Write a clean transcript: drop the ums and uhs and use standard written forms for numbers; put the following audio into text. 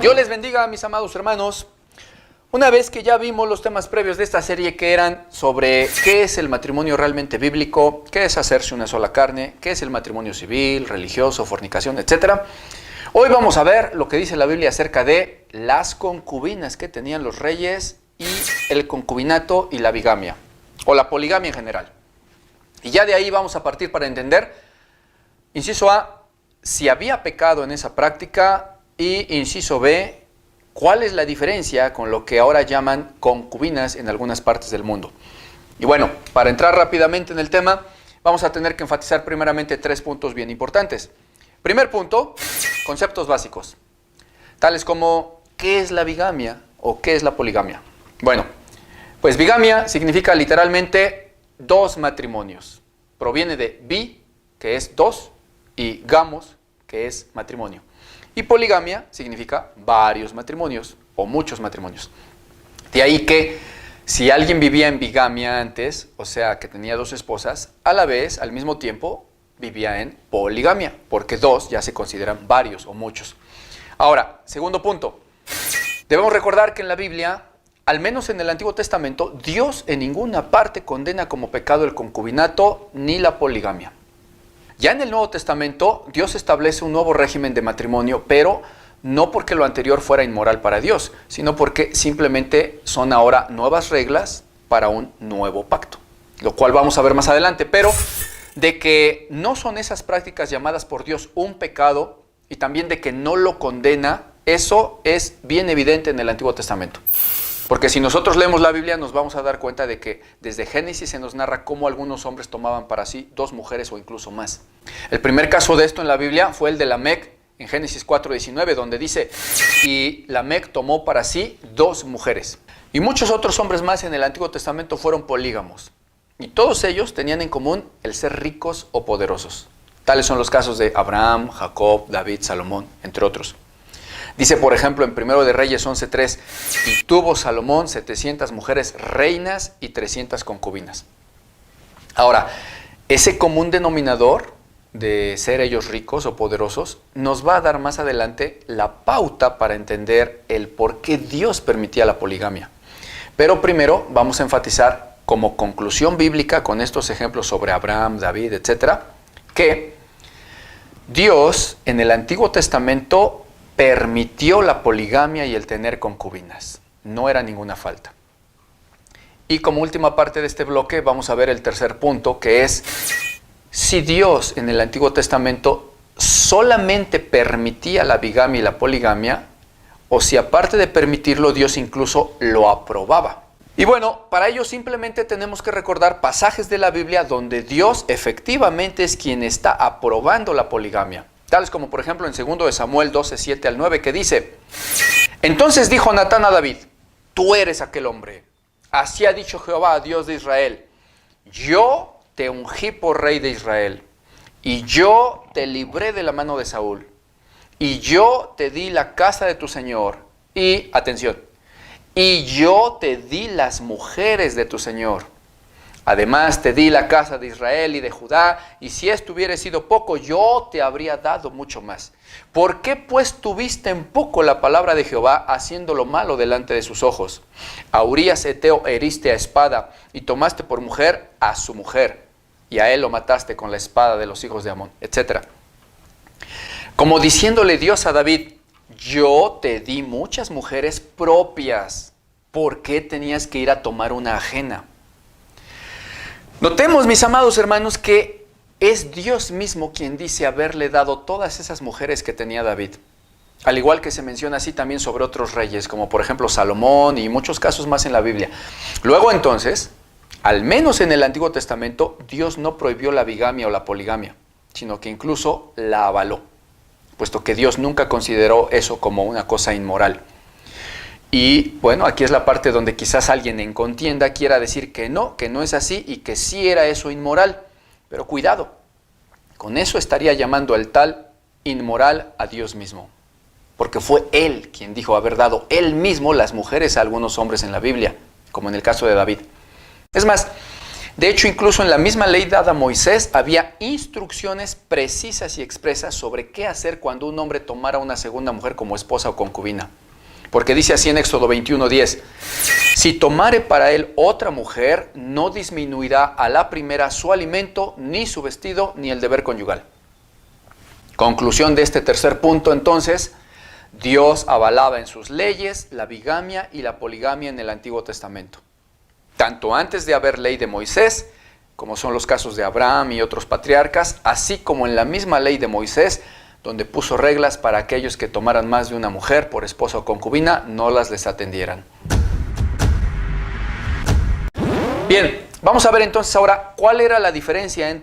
Dios les bendiga, mis amados hermanos. Una vez que ya vimos los temas previos de esta serie, que eran sobre qué es el matrimonio realmente bíblico, qué es hacerse una sola carne, qué es el matrimonio civil, religioso, fornicación, etc. Hoy vamos a ver lo que dice la Biblia acerca de las concubinas que tenían los reyes y el concubinato y la bigamia, o la poligamia en general. Y ya de ahí vamos a partir para entender, inciso A, si había pecado en esa práctica, y inciso B, ¿cuál es la diferencia con lo que ahora llaman concubinas en algunas partes del mundo? Y bueno, para entrar rápidamente en el tema, vamos a tener que enfatizar primeramente 3 puntos bien importantes. Primer punto, conceptos básicos, tales como ¿qué es la bigamia o qué es la poligamia? Bueno, pues bigamia significa literalmente dos matrimonios. Proviene de bi, que es dos, y gamos, que es matrimonio. Y poligamia significa varios matrimonios o muchos matrimonios. De ahí que si alguien vivía en bigamia antes, o sea que tenía dos esposas, a la vez, al mismo tiempo, vivía en poligamia, porque dos ya se consideran varios o muchos. Ahora, segundo punto, debemos recordar que en la Biblia, al menos en el Antiguo Testamento, Dios en ninguna parte condena como pecado el concubinato ni la poligamia. Ya en el Nuevo Testamento, Dios establece un nuevo régimen de matrimonio, pero no porque lo anterior fuera inmoral para Dios, sino porque simplemente son ahora nuevas reglas para un nuevo pacto, lo cual vamos a ver más adelante. Pero de que no son esas prácticas llamadas por Dios un pecado y también de que no lo condena, eso es bien evidente en el Antiguo Testamento. Porque si nosotros leemos la Biblia nos vamos a dar cuenta de que desde Génesis se nos narra cómo algunos hombres tomaban para sí dos mujeres o incluso más. El primer caso de esto en la Biblia fue el de Lamec en Génesis 4:19, donde dice, y Lamec tomó para sí dos mujeres. Y muchos otros hombres más en el Antiguo Testamento fueron polígamos. Y todos ellos tenían en común el ser ricos o poderosos. Tales son los casos de Abraham, Jacob, David, Salomón, entre otros. Dice, por ejemplo, en 1 de Reyes 11:3, y tuvo Salomón 700 mujeres reinas y 300 concubinas. Ahora, ese común denominador de ser ellos ricos o poderosos nos va a dar más adelante la pauta para entender el por qué Dios permitía la poligamia. Pero primero vamos a enfatizar como conclusión bíblica con estos ejemplos sobre Abraham, David, etc., que Dios en el Antiguo Testamento permitió la poligamia y el tener concubinas. No era ninguna falta. Y como última parte de este bloque vamos a ver el tercer punto, que es si Dios en el Antiguo Testamento solamente permitía la bigamia y la poligamia, o si aparte de permitirlo Dios incluso lo aprobaba. Y bueno, para ello simplemente tenemos que recordar pasajes de la Biblia donde Dios efectivamente es quien está aprobando la poligamia. Tales como por ejemplo en 2 de Samuel 12:7-9, que dice, entonces dijo Natán a David, tú eres aquel hombre. Así ha dicho Jehová, Dios de Israel, yo te ungí por rey de Israel, y yo te libré de la mano de Saúl, y yo te di la casa de tu señor, y, atención, y yo te di las mujeres de tu señor. Además te di la casa de Israel y de Judá, y si esto hubiera sido poco, yo te habría dado mucho más. ¿Por qué pues tuviste en poco la palabra de Jehová, haciendo lo malo delante de sus ojos? A Urías Heteo heriste a espada, y tomaste por mujer a su mujer, y a él lo mataste con la espada de los hijos de Amón, etc. Como diciéndole Dios a David, yo te di muchas mujeres propias, ¿por qué tenías que ir a tomar una ajena? Notemos, mis amados hermanos, que es Dios mismo quien dice haberle dado todas esas mujeres que tenía David. Al igual que se menciona así también sobre otros reyes, como por ejemplo Salomón y muchos casos más en la Biblia. Luego entonces, al menos en el Antiguo Testamento, Dios no prohibió la bigamia o la poligamia, sino que incluso la avaló, puesto que Dios nunca consideró eso como una cosa inmoral. Y bueno, aquí es la parte donde quizás alguien en contienda quiera decir que no es así y que sí era eso inmoral. Pero cuidado, con eso estaría llamando al tal inmoral a Dios mismo. Porque fue Él quien dijo haber dado Él mismo las mujeres a algunos hombres en la Biblia, como en el caso de David. Es más, De hecho, incluso en la misma ley dada a Moisés había instrucciones precisas y expresas sobre qué hacer cuando un hombre tomara una segunda mujer como esposa o concubina. Porque dice así en Éxodo 21:10, si tomare para él otra mujer, no disminuirá a la primera su alimento, ni su vestido, ni el deber conyugal. Conclusión de este tercer punto, entonces, Dios avalaba en sus leyes la bigamia y la poligamia en el Antiguo Testamento. Tanto antes de haber ley de Moisés, como son los casos de Abraham y otros patriarcas, así como en la misma ley de Moisés, donde puso reglas para aquellos que tomaran más de una mujer por esposa o concubina, no las les atendieran. Bien, vamos a ver entonces ahora cuál era la diferencia entre